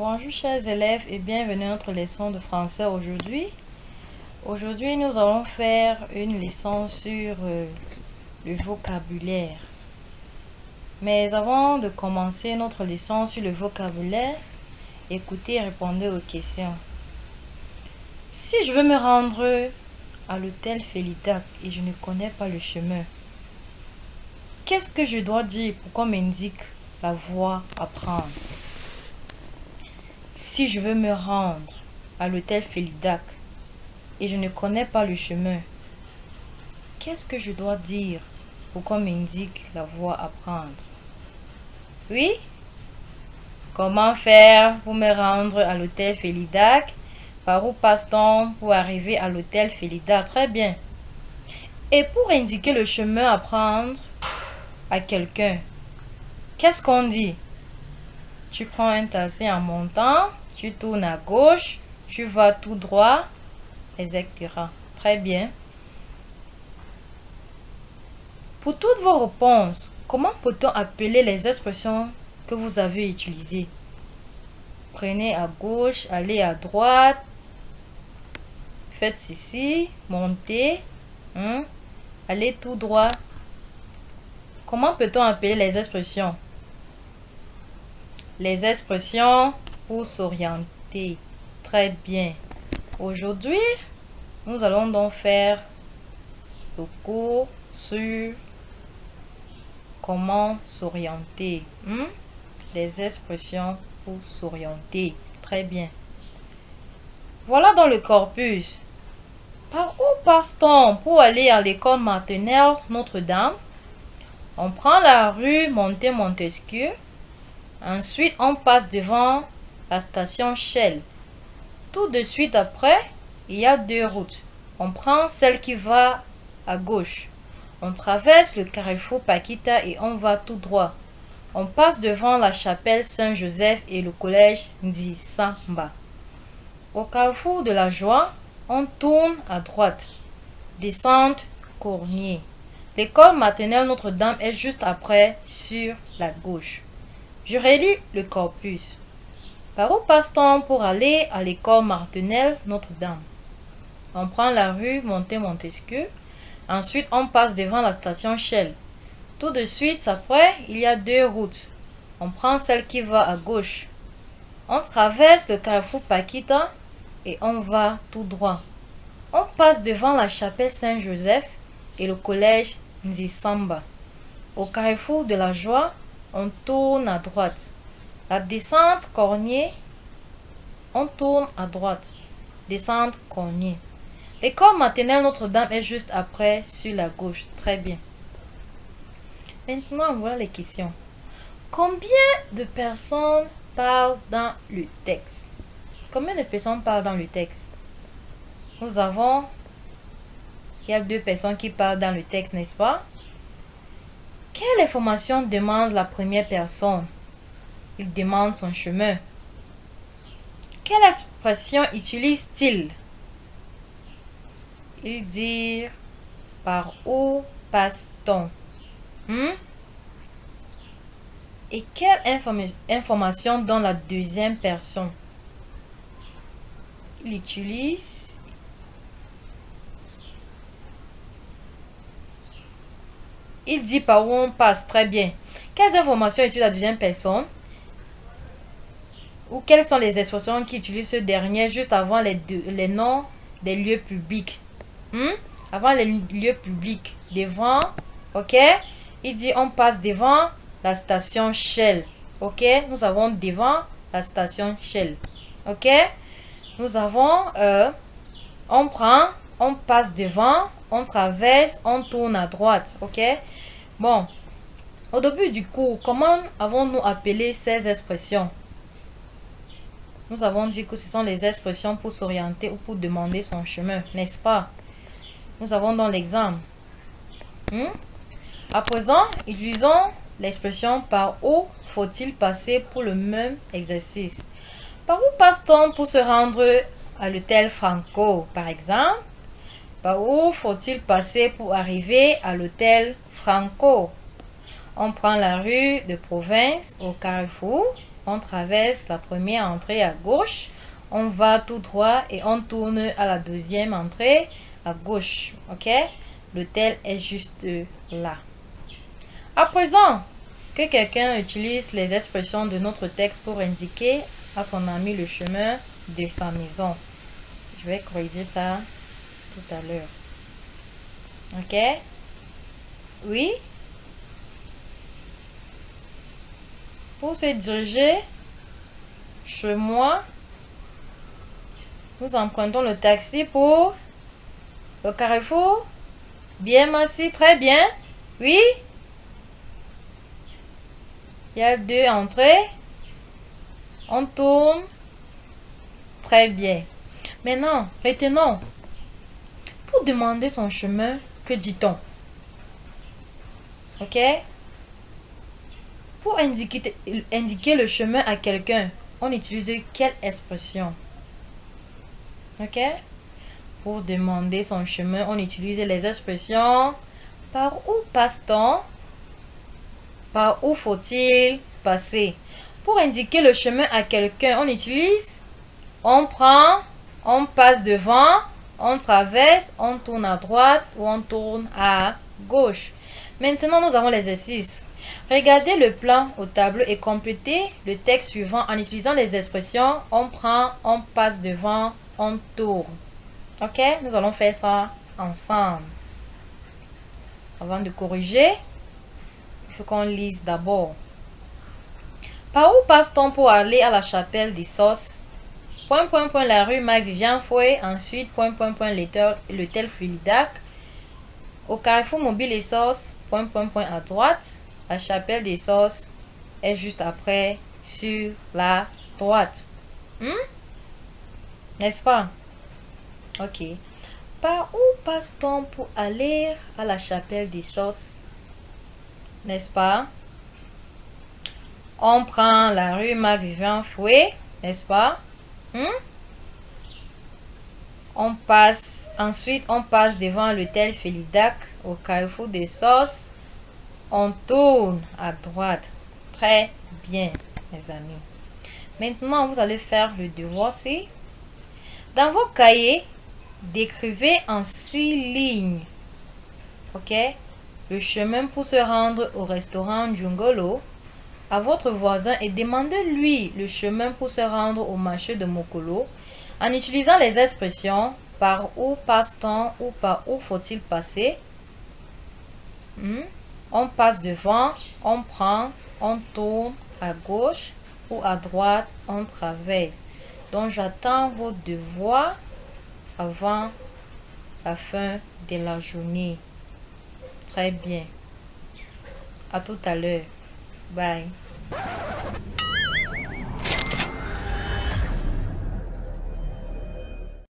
Bonjour chers élèves et bienvenue à notre leçon de français aujourd'hui. Aujourd'hui, nous allons faire une leçon sur le vocabulaire. Mais avant de commencer notre leçon sur le vocabulaire, écoutez et répondez aux questions. Si je veux me rendre à l'hôtel Félidac et je ne connais pas le chemin, qu'est-ce que je dois dire pour qu'on m'indique la voie à prendre? Si je veux me rendre à l'hôtel Félidac et je ne connais pas le chemin, qu'est-ce que je dois dire pour qu'on m'indique la voie à prendre? Oui? Comment faire pour me rendre à l'hôtel Félidac? Par où passe-t-on pour arriver à l'hôtel Félidac? Très bien. Et pour indiquer le chemin à prendre à quelqu'un, qu'est-ce qu'on dit? Tu prends un taxi en montant, tu tournes à gauche, tu vas tout droit, etc. Très bien. Pour toutes vos réponses, comment peut-on appeler les expressions que vous avez utilisées? Prenez à gauche, allez à droite, faites ceci, montez, allez tout droit. Comment peut-on appeler les expressions? Les expressions pour s'orienter. Très bien. Aujourd'hui, nous allons donc faire le cours sur comment s'orienter. Des expressions pour s'orienter. Très bien. Voilà dans le corpus. Par où passe-t-on pour aller à l'école maternelle Notre-Dame? On prend la rue Montesquieu. Ensuite, on passe devant la station Shell. Tout de suite après, il y a deux routes. On prend celle qui va à gauche. On traverse le carrefour Paquita et on va tout droit. On passe devant la chapelle Saint-Joseph et le collège Ndisamba. Au carrefour de la Joie, on tourne à droite. Descente Cornier. L'école maternelle Notre-Dame est juste après, sur la gauche. Je relis le corpus. Par où passe-t-on pour aller à l'école maternelle Notre-Dame? On prend la rue Montesquieu. Ensuite, on passe devant la station Shell. Tout de suite après, il y a deux routes. On prend celle qui va à gauche. On traverse le carrefour Paquita et on va tout droit. On passe devant la chapelle Saint-Joseph et le collège Ndisamba. Au carrefour de la Joie, on tourne à droite. La descente Cornier, on tourne à droite. Descente Cornier. L'école maternelle Notre-Dame est juste après, sur la gauche. Très bien. Maintenant, voilà les questions. Combien de personnes parlent dans le texte? Combien de personnes parlent dans le texte? Nous avons... Il y a deux personnes qui parlent dans le texte, n'est-ce pas? Quelle information demande la première personne? Il demande son chemin. Quelle expression utilise-t-il? Il dit par où passe-t-on? Et quelle information donne la deuxième personne? Il utilise il dit par où on passe. Très bien. Quelles informations utilise la deuxième personne? Ou quelles sont les expressions qui utilisent ce dernier juste avant les noms des lieux publics? Avant les lieux publics. Devant. Ok? Il dit on passe devant la station Shell. Ok? Nous avons devant la station Shell. Ok? Nous avons on prend, on passe devant, on traverse, on tourne à droite. Ok? Bon. Au début du cours, comment avons-nous appelé ces expressions? Nous avons dit que ce sont les expressions pour s'orienter ou pour demander son chemin, n'est-ce pas? Nous avons dans l'exemple. À présent, utilisons l'expression par où faut-il passer pour le même exercice. Par où passe-t-on pour se rendre à l'hôtel Franco, par exemple? Par où faut-il passer pour arriver à l'hôtel Franco? On prend la rue de Province au carrefour. On traverse la première entrée à gauche. On va tout droit et on tourne à la deuxième entrée à gauche. Ok? L'hôtel est juste là. À présent que quelqu'un utilise les expressions de notre texte pour indiquer à son ami le chemin de sa maison. Je vais corriger ça tout à l'heure. Ok? Oui? Pour se diriger chez moi, nous empruntons le taxi pour le carrefour. Bien, merci, très bien. Oui? Il y a 2 entrées. On tourne. Très bien. Maintenant, retenons. Pour demander son chemin, que dit-on? Ok? Pour indiquer le chemin à quelqu'un, on utilise quelle expression? Ok? Pour demander son chemin, on utilise les expressions par où passe-t-on? Par où faut-il passer? Pour indiquer le chemin à quelqu'un, on utilise on prend, on passe devant, on traverse, on tourne à droite ou on tourne à gauche. Maintenant, nous avons l'exercice. Regardez le plan au tableau et complétez le texte suivant en utilisant les expressions on prend, on passe devant, on tourne. Ok, nous allons faire ça ensemble. Avant de corriger, il faut qu'on lise d'abord. Par où passe-t-on pour aller à la chapelle des Sauces? Point, point, point, la rue Marc-Vivien Fouet. Ensuite, point, point, point, l'hôtel Fluidac. Au carrefour Mobile et Sauces, point, point, point, à droite. La chapelle des Sauces est juste après, sur la droite. N'est-ce pas? Ok. Par où passe-t-on pour aller à la chapelle des Sauces? N'est-ce pas? On prend la rue Marc-Vivien Fouet, n'est-ce pas? Ensuite, on passe devant l'hôtel Felidac au carrefour des Sauces. On tourne à droite. Très bien, mes amis. Maintenant, vous allez faire le devoir-ci. Dans vos cahiers, décrivez en 6 lignes, ok, le chemin pour se rendre au restaurant Djungolo à votre voisin et demandez-lui le chemin pour se rendre au marché de Mokolo en utilisant les expressions par où passe-t-on ou par où faut-il passer. On passe devant, on prend, on tourne à gauche ou à droite, on traverse. Donc j'attends vos devoirs avant la fin de la journée. Très bien. À tout à l'heure. Bye.